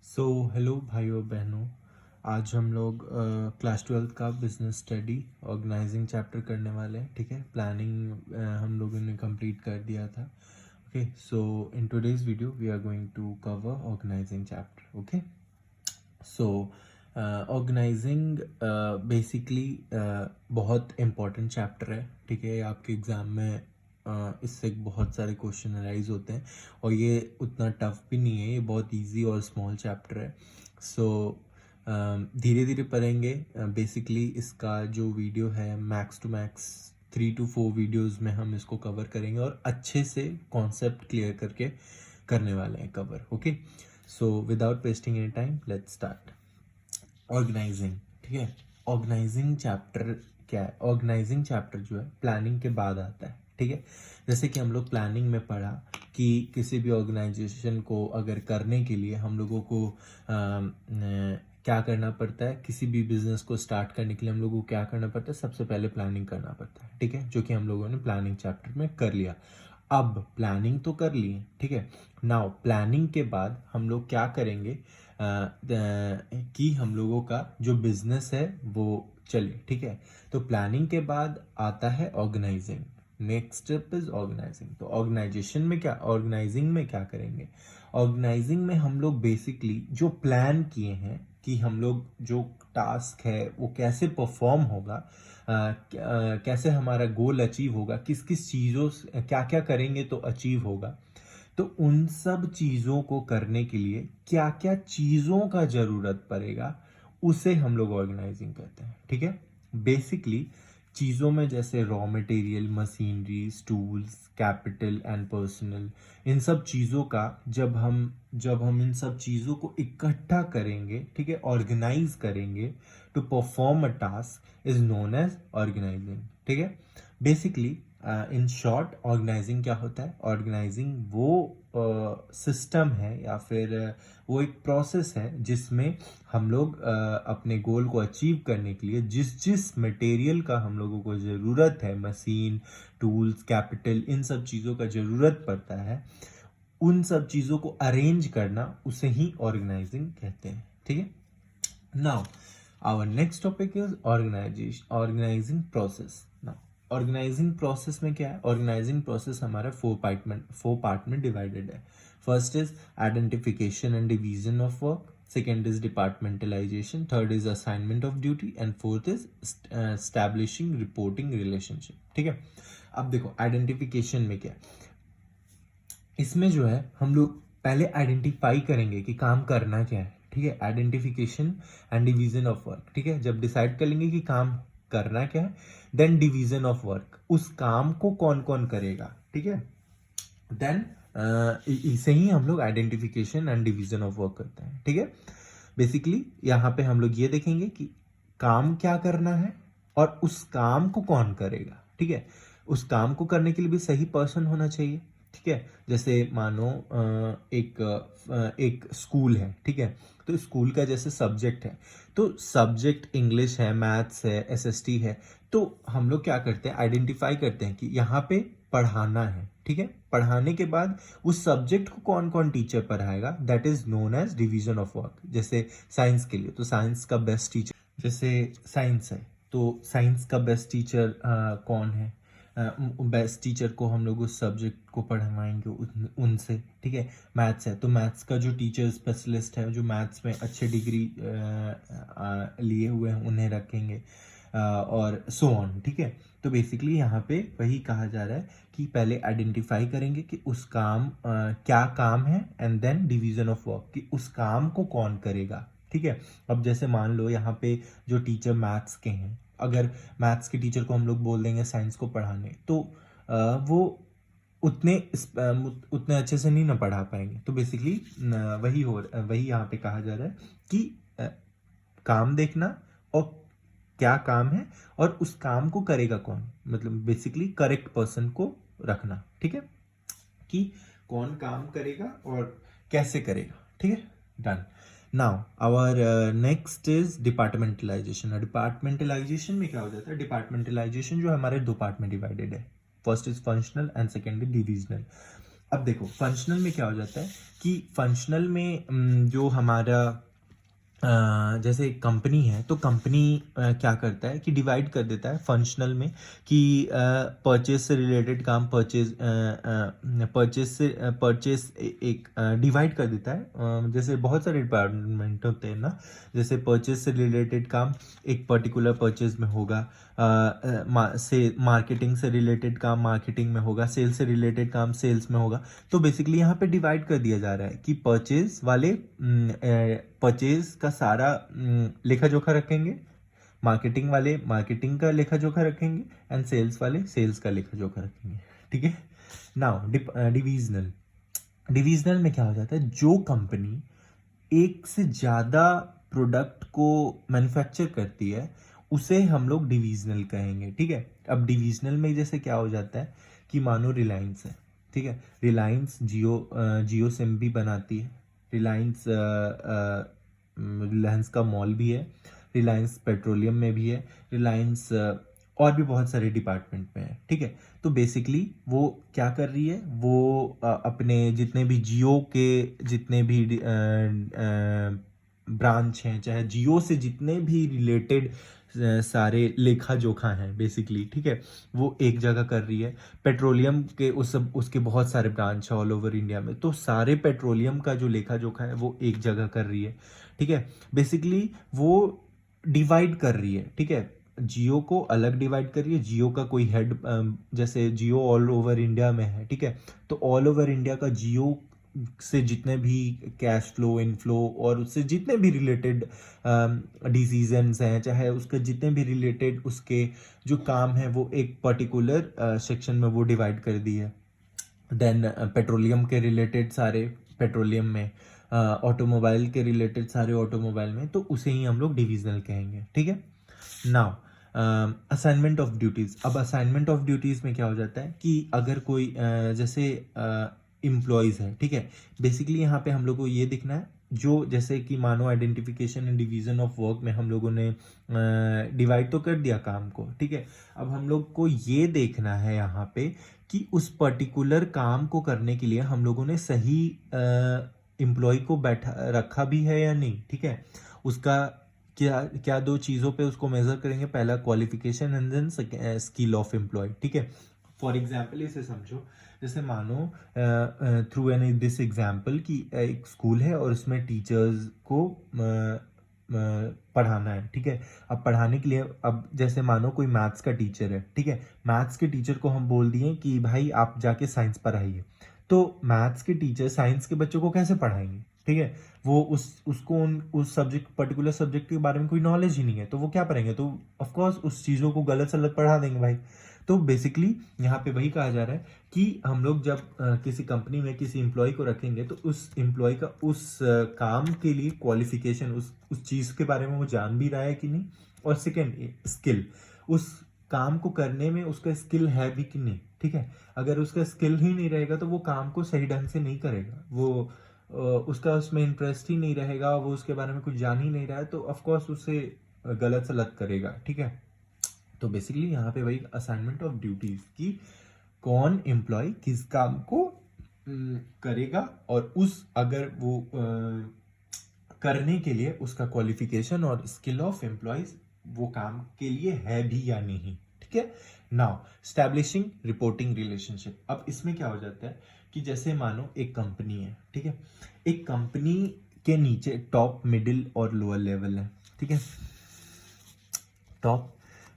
So hello भाइयों बहनों, आज हम लोग क्लास 12 का बिजनेस स्टडी ऑर्गेनाइजिंग चैप्टर करने वाले हैं। ठीक है, प्लानिंग हम लोगों ने कंप्लीट कर दिया था। Okay, so in today's video we are going to cover organizing chapter. Okay, so organizing basically बहुत इम्पोर्टेंट चैप्टर है। ठीक है, आपके एग्ज़ाम में इससे बहुत सारे क्वेश्चन अराइज होते हैं और ये उतना टफ भी नहीं है, ये बहुत इजी और स्मॉल चैप्टर है। सो धीरे धीरे पढ़ेंगे। बेसिकली इसका जो वीडियो है max to max 3 to 4 videos में हम इसको कवर करेंगे और अच्छे से कॉन्सेप्ट क्लियर करके करने वाले हैं cover. Okay, so without wasting any time let's start. Organizing, ठीक है। ऑर्गेनाइजिंग चैप्टर क्या है? ऑर्गेनाइजिंग चैप्टर जो है प्लानिंग के बाद आता है। ठीक है, जैसे कि हम लोग प्लानिंग में पढ़ा कि किसी भी ऑर्गेनाइजेशन को अगर करने के लिए हम लोगों को क्या करना पड़ता है, किसी भी बिजनेस को स्टार्ट करने के लिए हम लोगों को क्या करना पड़ता है, सबसे पहले प्लानिंग करना पड़ता है। ठीक है, जो कि हम लोगों ने प्लानिंग चैप्टर में कर लिया। अब प्लानिंग तो कर ली है, ठीक है। नाउ प्लानिंग के बाद हम लोग क्या करेंगे कि हम लोगों का जो बिजनेस है वो चले। ठीक है, तो प्लानिंग के बाद आता है organizing. Next step is organizing. तो ऑर्गेनाइजिंग में क्या करेंगे? ऑर्गेनाइजिंग में हम लोग बेसिकली जो प्लान किए हैं कि हम लोग जो टास्क है वो कैसे परफॉर्म होगा, कैसे हमारा गोल अचीव होगा, किस किस चीज़ों से क्या क्या करेंगे तो अचीव होगा, तो उन सब चीज़ों को करने के लिए क्या क्या चीज़ों का ज़रूरत पड़ेगा, उसे हम लोग ऑर्गेनाइजिंग कहते हैं। ठीक है, बेसिकली चीज़ों में जैसे raw material, machineries, tools, capital and personal, इन सब चीज़ों का जब हम इन सब चीज़ों को इकट्ठा करेंगे, ठीक है, ऑर्गेनाइज करेंगे to perform a task is known as organizing. ठीक है, बेसिकली इन शॉर्ट ऑर्गेनाइजिंग क्या होता है? ऑर्गेनाइजिंग वो सिस्टम है या फिर वो एक प्रोसेस है जिसमें हम लोग अपने गोल को अचीव करने के लिए जिस जिस मटेरियल का हम लोगों को ज़रूरत है, मशीन, टूल्स, कैपिटल, इन सब चीज़ों का ज़रूरत पड़ता है, उन सब चीज़ों को अरेंज करना, उसे ही ऑर्गेनाइजिंग कहते हैं। ठीक है, now our next topic is organizing process. Now organizing process में क्या है? ऑर्गेनाइजिंग प्रोसेस हमारा 4 पार्ट में डिवाइडेड है। First is identification and division of work, second is departmentalisation, third is assignment of duty and fourth is establishing reporting relationship. ठीक है, अब देखो आइडेंटिफिकेशन में क्या है, इसमें जो है हम लोग पहले आइडेंटिफाई करेंगे कि काम करना क्या है। ठीक है, identification and division of work. ठीक है, जब डिसाइड कर लेंगे कि काम करना क्या है, देन डिवीजन ऑफ वर्क, उस काम को कौन कौन करेगा। ठीक है, देन इसे ही हम लोग identification and division of work करते हैं। ठीक है, बेसिकली यहाँ पे हम लोग ये देखेंगे कि काम क्या करना है और उस काम को कौन करेगा। ठीक है, उस काम को करने के लिए भी सही पर्सन होना चाहिए। ठीक है, जैसे मानो एक स्कूल है। ठीक है, तो स्कूल का जैसे सब्जेक्ट है, तो सब्जेक्ट इंग्लिश है, मैथ्स है, एसएसटी है, तो हम लोग क्या करते हैं, आइडेंटिफाई करते हैं कि यहाँ पे पढ़ाना है। ठीक है, पढ़ाने के बाद उस सब्जेक्ट को कौन कौन टीचर पढ़ाएगा, that is known as division of work. जैसे साइंस के लिए तो साइंस का बेस्ट टीचर, जैसे साइंस है तो साइंस का बेस्ट टीचर कौन है, बेस्ट टीचर को हम लोग उस सब्जेक्ट को पढ़वाएंगे उनसे। ठीक है, मैथ्स है तो मैथ्स का जो टीचर स्पेशलिस्ट है, जो मैथ्स में अच्छे डिग्री लिए हुए हैं, उन्हें रखेंगे और सो ऑन। ठीक है, तो बेसिकली यहाँ पे वही कहा जा रहा है कि पहले आइडेंटिफाई करेंगे कि उस काम क्या काम है, and then division of work, कि उस काम को कौन करेगा। ठीक है, अब जैसे मान लो यहाँ पे जो टीचर मैथ्स के हैं, अगर मैथ्स के टीचर को हम लोग बोल देंगे साइंस को पढ़ाने, तो वो उतने अच्छे से नहीं ना पढ़ा पाएंगे। तो बेसिकली वही यहाँ पे कहा जा रहा है कि काम देखना और क्या काम है और उस काम को करेगा कौन, मतलब बेसिकली करेक्ट पर्सन को रखना। ठीक है, कि कौन काम करेगा और कैसे करेगा। ठीक है, done. Now our next is departmentalization. Departmentalization में क्या हो जाता है? डिपार्टमेंटलाइजेशन जो हमारे 2 पार्ट में डिवाइडेड है। First is functional and second is divisional. अब देखो फंक्शनल में क्या हो जाता है कि फंक्शनल में जो हमारा जैसे कंपनी है तो कंपनी क्या करता है कि डिवाइड कर देता है फंक्शनल में कि परचेज से रिलेटेड काम परचेज एक डिवाइड कर देता है। जैसे बहुत सारे डिपार्टमेंट होते हैं ना, जैसे परचेज से रिलेटेड काम एक पर्टिकुलर परचेज में होगा, से मार्केटिंग से रिलेटेड काम मार्केटिंग में होगा, सेल्स से रिलेटेड काम सेल्स में होगा। तो बेसिकली यहाँ पे डिवाइड कर दिया जा रहा है कि परचेज वाले परचेज का सारा लेखा जोखा रखेंगे, मार्केटिंग वाले मार्केटिंग का लेखा जोखा रखेंगे, एंड सेल्स वाले सेल्स का लेखा जोखा रखेंगे। ठीक है। नाउ डिविजनल, डिविजनल में क्या हो जाता है, जो कंपनी एक से ज़्यादा प्रोडक्ट को मैन्युफैक्चर करती है उसे हम लोग डिविजनल कहेंगे। ठीक है। अब डिविजनल में जैसे क्या हो जाता है कि मानो रिलायंस है, ठीक है, रिलायंस जियो सिम भी बनाती है, रिलायंस रिलायंस का मॉल भी है, रिलायंस पेट्रोलियम में भी है, रिलायंस और भी बहुत सारे डिपार्टमेंट में है। ठीक है। तो बेसिकली वो क्या कर रही है, वो अपने जितने भी जियो के जितने भी ब्रांच हैं, चाहे जियो से जितने भी रिलेटेड सारे लेखा जोखा हैं बेसिकली, ठीक है, वो एक जगह कर रही है। पेट्रोलियम के उसके बहुत सारे ब्रांच है ऑल ओवर इंडिया में, तो सारे पेट्रोलियम का जो लेखा जोखा है वो एक जगह कर रही है। ठीक है। बेसिकली वो डिवाइड कर रही है। ठीक है। जियो को अलग डिवाइड कर रही है, जियो का कोई हेड, जैसे जियो ऑल ओवर इंडिया में है, ठीक है, तो ऑल ओवर इंडिया का जियो से जितने भी कैश फ्लो इनफ्लो और उससे जितने भी रिलेटेड डिसीजंस हैं, चाहे उसके जितने भी रिलेटेड उसके जो काम है वो एक पर्टिकुलर सेक्शन में वो डिवाइड कर दी है। देन पेट्रोलियम के रिलेटेड सारे पेट्रोलियम में, ऑटोमोबाइल के रिलेटेड सारे ऑटोमोबाइल में, तो उसे ही हम लोग डिविजनल कहेंगे। ठीक है। Now assignment of duties. अब असाइनमेंट ऑफ ड्यूटीज में क्या हो जाता है कि अगर कोई जैसे एम्प्लॉयज है, ठीक है, बेसिकली यहाँ पे हम लोग को ये दिखना है, जो जैसे कि मानो identification and division of work में हम लोगों ने डिवाइड तो कर दिया काम को। ठीक है। अब हम लोग को ये देखना है यहाँ पे कि उस पर्टिकुलर काम को करने के लिए हम लोगों ने सही एम्प्लॉय को बैठा रखा भी है या नहीं। ठीक है। उसका क्या क्या दो चीज़ों पे उसको मेजर करेंगे, पहला qualification and then skill of employ. ठीक है। फॉर एग्जाम्पल इसे समझो, जैसे मानो थ्रू एन दिस एग्जाम्पल कि एक स्कूल है और उसमें टीचर्स को पढ़ाना है। ठीक है। अब पढ़ाने के लिए, अब जैसे मानो कोई मैथ्स का टीचर है, ठीक है, मैथ्स के टीचर को हम बोल दिए कि भाई आप जाके साइंस पढ़ाइए, तो मैथ्स के टीचर साइंस के बच्चों को कैसे पढ़ाएंगे। ठीक है। वो उसको उस सब्जेक्ट पर्टिकुलर सब्जेक्ट के बारे में कोई नॉलेज ही नहीं है, तो वो क्या पढ़ेंगे, तो ऑफ कोर्स उस चीज़ों को गलत सलत पढ़ा देंगे भाई। तो बेसिकली यहाँ पे वही कहा जा रहा है कि हम लोग जब किसी कंपनी में किसी एम्प्लॉय को रखेंगे तो उस एम्प्लॉय का उस काम के लिए क्वालिफिकेशन, उस चीज़ के बारे में वो जान भी रहा है कि नहीं, और सेकेंड स्किल, उस काम को करने में उसका स्किल है भी कि नहीं। ठीक है। अगर उसका स्किल ही नहीं रहेगा तो वो काम को सही ढंग से नहीं करेगा, वो उसका उसमें इंटरेस्ट ही नहीं रहेगा, वो उसके बारे में कुछ जान ही नहीं रहा है, तो ऑफकोर्स उसे गलत सलत करेगा। ठीक है। तो बेसिकली यहाँ पे वही असाइनमेंट ऑफ ड्यूटीज की कौन एम्प्लॉय किस काम को करेगा, और उस अगर वो करने के लिए उसका क्वालिफिकेशन और स्किल ऑफ एम्प्लॉयज वो काम के लिए है भी या नहीं। ठीक है। Now establishing reporting relationship. अब इसमें क्या हो जाता है कि जैसे मानो एक कंपनी है, ठीक है, एक कंपनी के नीचे टॉप मिडिल और लोअर लेवल है। ठीक है। Top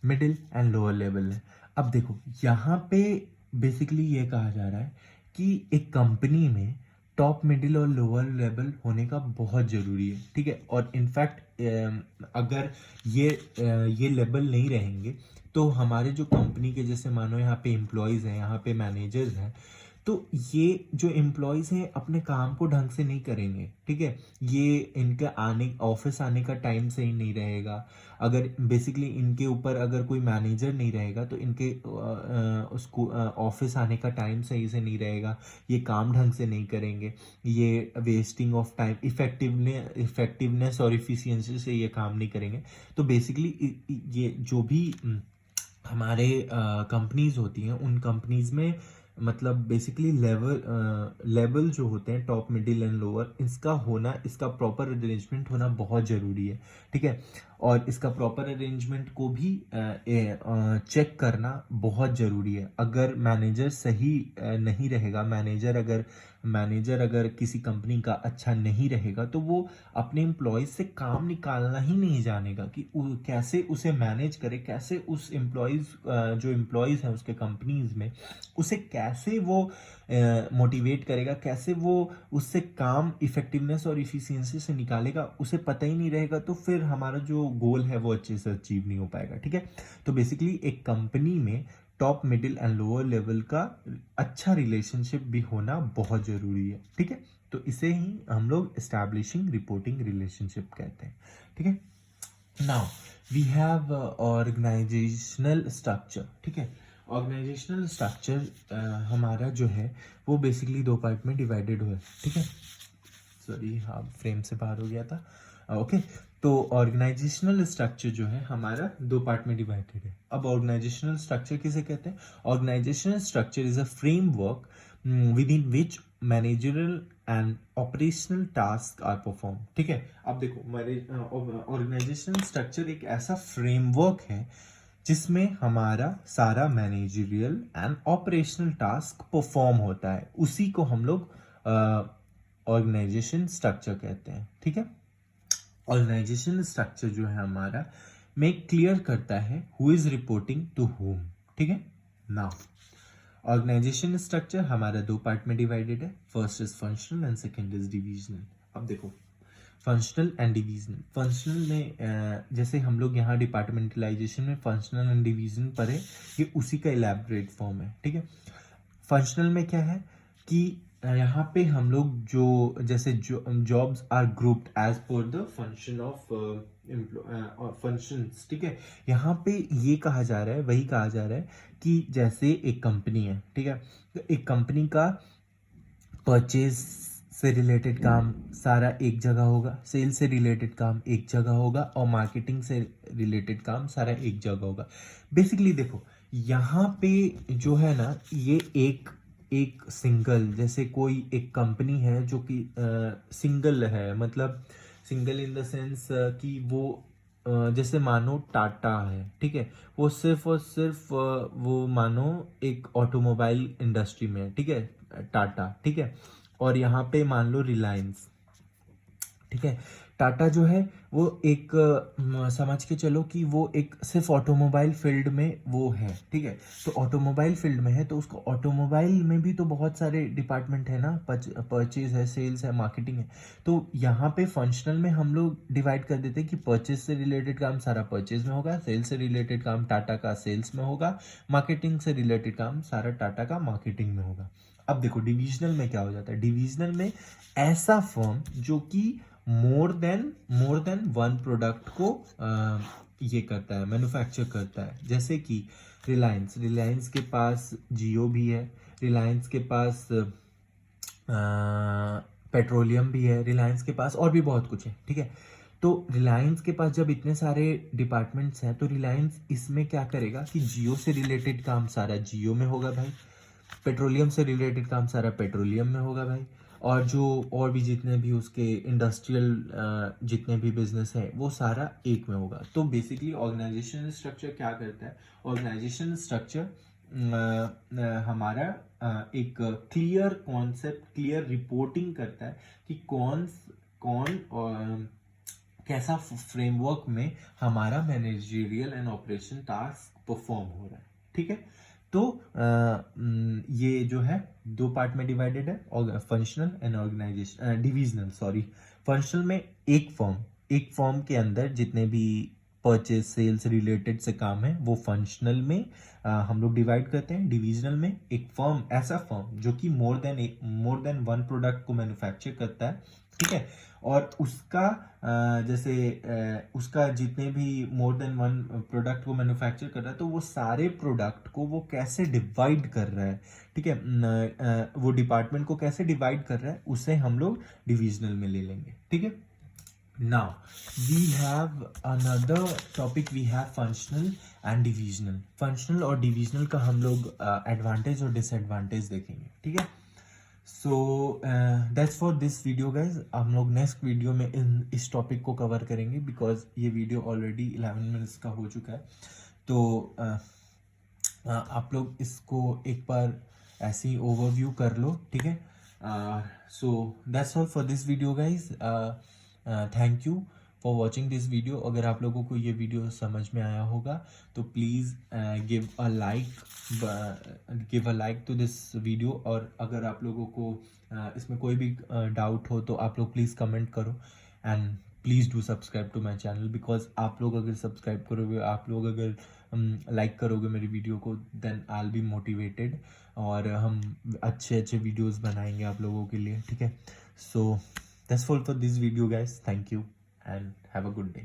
middle and lower level है। अब देखो यहाँ पे बेसिकली ये कहा जा रहा है कि एक कंपनी में टॉप मिडिल और लोअर लेवल होने का बहुत ज़रूरी है। ठीक है। और इनफैक्ट अगर ये लेवल नहीं रहेंगे तो हमारे जो कंपनी के, जैसे मानो यहाँ पे एम्प्लॉयज़ हैं, यहाँ पे मैनेजर्स हैं, तो ये जो एम्प्लॉयज़ हैं अपने काम को ढंग से नहीं करेंगे। ठीक है। ये इनके ऑफिस आने का टाइम सही नहीं रहेगा। अगर बेसिकली इनके ऊपर अगर कोई मैनेजर नहीं रहेगा तो इनके उसको ऑफिस आने का टाइम सही से नहीं रहेगा, ये काम ढंग से नहीं करेंगे, ये वेस्टिंग ऑफ टाइम, इफेक्टिवनेस और इफिशियंसी से ये काम नहीं करेंगे। तो बेसिकली ये जो भी हमारे कंपनीज होती हैं, उन कंपनीज में मतलब बेसिकली लेवल जो होते हैं टॉप मिडिल एंड लोअर, इसका होना, इसका प्रॉपर अरेंजमेंट होना बहुत ज़रूरी है, ठीक है। और इसका प्रॉपर अरेंजमेंट को भी चेक करना बहुत ज़रूरी है। अगर मैनेजर सही नहीं रहेगा, मैनेजर अगर किसी कंपनी का अच्छा नहीं रहेगा, तो वो अपने एम्प्लॉयज़ से काम निकालना ही नहीं जानेगा कि कैसे उसे मैनेज करे, कैसे उस जो एम्प्लॉयज़ हैं उसके कंपनीज में, उसे कैसे वो मोटिवेट करेगा, कैसे वो उससे काम इफेक्टिवनेस और इफिशियंसी से निकालेगा, उसे पता ही नहीं रहेगा। तो फिर हमारा जो गोल है वो अच्छे से अचीव नहीं हो पाएगा, ठीक है। तो बेसिकली एक कंपनी में top middle and lower level का अच्छा रिलेशनशिप भी होना बहुत ज़रूरी है, ठीक है। तो इसे ही हम लोग एस्टैब्लिशिंग रिपोर्टिंग रिलेशनशिप कहते हैं, ठीक है। Now we have organizational structure, ठीक है। ऑर्गेनाइजेशनल स्ट्रक्चर हमारा जो है वो बेसिकली दो पार्ट में डिवाइडेड हुआ है, ठीक है। सॉरी, हाँ, फ्रेम से बाहर हो गया था। ओके, तो ऑर्गेनाइजेशनल स्ट्रक्चर जो है हमारा दो पार्ट में डिवाइडेड है। अब ऑर्गेनाइजेशनल स्ट्रक्चर किसे कहते हैं? Organizational structure is a framework within which managerial and operational task are perform, ठीक है। अब देखो, ऑर्गेनाइजेशनल स्ट्रक्चर एक ऐसा फ्रेमवर्क है जिसमें हमारा सारा managerial and operational task perform होता है, उसी को हम लोग ऑर्गेनाइजेशन स्ट्रक्चर कहते हैं, ठीक है। ऑर्गेनाइजेशन स्ट्रक्चर जो है हमारा मेक क्लियर करता है who is reporting to whom, ठीक है। नाउ ऑर्गेनाइजेशन स्ट्रक्चर हमारा दो पार्ट में डिवाइडेड है, first is functional and second is divisional. अब देखो, फंक्शनल एंड डिवीजनल। फंक्शनल में जैसे हम लोग यहाँ डिपार्टमेंटलाइजेशन में फंक्शनल एंड डिवीजन पढ़े, ये उसी का इलेबोरेट फॉर्म है, ठीक है। फंक्शनल में क्या है कि यहाँ पे हम लोग जो जैसे jobs are grouped as per the function of functions, ठीक है। यहाँ पे ये कहा जा रहा है, वही कहा जा रहा है कि जैसे एक कंपनी है, ठीक है, तो एक कंपनी का परचेज से रिलेटेड काम सारा एक जगह होगा, सेल से रिलेटेड काम एक जगह होगा, और मार्केटिंग से रिलेटेड काम सारा एक जगह होगा। बेसिकली देखो, यहाँ पे जो है ना, ये एक सिंगल, जैसे कोई एक कंपनी है जो कि सिंगल है, मतलब सिंगल इन द सेंस कि वो जैसे मानो टाटा है, ठीक है, वो सिर्फ और सिर्फ वो मानो एक ऑटोमोबाइल इंडस्ट्री में है, ठीक है, टाटा, ठीक है। और यहाँ पे मान लो रिलायंस, ठीक है। टाटा जो है वो एक समझ के चलो कि वो एक सिर्फ ऑटोमोबाइल फील्ड में वो है, ठीक है। तो ऑटोमोबाइल फील्ड में है तो उसको ऑटोमोबाइल में भी तो बहुत सारे डिपार्टमेंट है ना, परचेज है, सेल्स है, मार्केटिंग है। तो यहाँ पे फंक्शनल में हम लोग डिवाइड कर देते हैं कि परचेज से रिलेटेड काम सारा परचेज में होगा, सेल्स से रिलेटेड काम टाटा का सेल्स में होगा, मार्केटिंग से रिलेटेड काम सारा टाटा का मार्केटिंग में होगा। अब देखो डिविजनल में क्या हो जाता है। डिविजनल में ऐसा फर्म जो कि मोर देन वन प्रोडक्ट को ये करता है, मैन्युफैक्चर करता है। जैसे कि रिलायंस के पास जियो भी है, रिलायंस के पास पेट्रोलियम भी है, रिलायंस के पास और भी बहुत कुछ है, ठीक है। तो रिलायंस के पास जब इतने सारे डिपार्टमेंट्स हैं, तो रिलायंस इसमें क्या करेगा कि जियो से रिलेटेड काम सारा जियो में होगा भाई, पेट्रोलियम से रिलेटेड काम सारा पेट्रोलियम में होगा भाई, और भी जितने भी उसके इंडस्ट्रियल जितने भी बिजनेस है वो सारा एक में होगा। तो बेसिकली ऑर्गेनाइजेशन स्ट्रक्चर क्या करता है? ऑर्गेनाइजेशन स्ट्रक्चर हमारा एक क्लियर कॉन्सेप्ट, क्लियर रिपोर्टिंग करता है कि कौन कैसा फ्रेमवर्क में हमारा managerial and operation task perform हो रहा है, ठीक है। तो ये जो है दो पार्ट में डिवाइडेड है, और functional and organization divisional, sorry. Functional में एक फॉर्म के अंदर जितने भी परचेज सेल्स रिलेटेड से काम है वो फंक्शनल में हम लोग डिवाइड करते हैं। डिविजनल में एक ऐसा फर्म जो कि मोर देन वन प्रोडक्ट को मैन्युफैक्चर करता है, ठीक है, और उसका उसका जितने भी मोर देन वन प्रोडक्ट को मैन्युफैक्चर कर रहा है, तो वो सारे प्रोडक्ट को वो कैसे डिवाइड कर रहा है, ठीक है, वो डिपार्टमेंट को कैसे डिवाइड कर रहा है, उसे हम लोग डिविजनल में ले लेंगे, ठीक है। Now we have another topic, we have functional and divisional. functional और divisional का हम लोग advantage और disadvantage देखेंगे, ठीक है. So that's for this video guys. हम लोग नेक्स्ट वीडियो में इस टॉपिक को कवर करेंगे बिकॉज ये वीडियो ऑलरेडी 11 मिनट्स का हो चुका है. तो आप लोग इसको एक बार ऐसे ही ओवरव्यू कर लो, ठीक है. So that's all for this video guys. Thank you for watching this video. अगर आप लोगों को ये वीडियो समझ में आया होगा तो please give a like to this video. और अगर आप लोगों को इसमें कोई भी डाउट हो तो आप लोग प्लीज़ कमेंट करो. And please do subscribe to my channel because आप लोग अगर सब्सक्राइब करोगे, आप लोग अगर लाइक करोगे मेरी वीडियो को, then I will be motivated और हम अच्छे अच्छे वीडियोस बनाएंगे आप लोगों के लिए, ठीक है. So that's all for this video guys. Thank you and have a good day.